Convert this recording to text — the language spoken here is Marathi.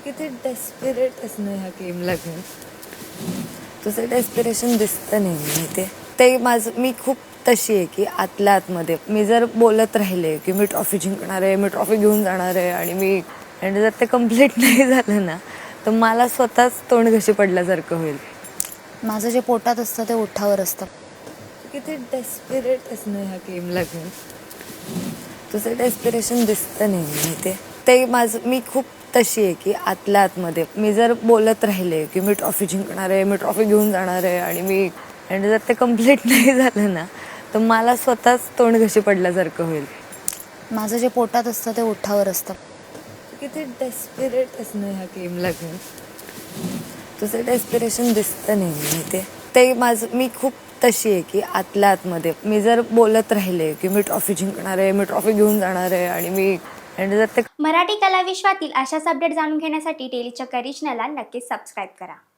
किती डेस्परेट असणं ह्या गेमला घेऊन. तुझं डेस्पिरेशन दिसतं नेहमी ते मी खूप तशी आहे की आतल्या आतमध्ये मी जर बोलत राहिले की मी ट्रॉफी जिंकणार आहे, मी ट्रॉफी घेऊन जाणार आहे आणि जर ते कम्प्लीट नाही झालं ना तर मला स्वतःच तोंड घशी पडल्यासारखं होईल. माझं जे पोटात असतं ते ओठावर असतं. किती डेस्परेट असणं ह्या गेमला घेऊन. तुझं डेस्पिरेशन दिसतं नेहमी मी खूप तशी आहे की आतल्या आतमध्ये मी जर बोलत राहिले की मी ट्रॉफी जिंकणार आहे, मी ट्रॉफी घेऊन जाणार आहे आणि जर ते कम्प्लीट नाही झालं ना तर मला स्वतःच तोंड घशी पडल्यासारखं होईल. माझं जे पोटात असतं ते ओठावर असतं. किती डेस्परेट असणं ह्या गेमला घेऊन. तुझं डेस्पिरेशन दिसतं नेहमी मी खूप तशी आहे की आतल्या आतमध्ये मी जर बोलत राहिले की मी ट्रॉफी जिंकणार आहे, मी ट्रॉफी घेऊन जाणार आहे आणि जर ते मराठी कला विश्वातील अशाच अपडेट जाणून घेण्यासाठी डेली चक्कर रिजनला नक्कीच सबस्क्राईब करा.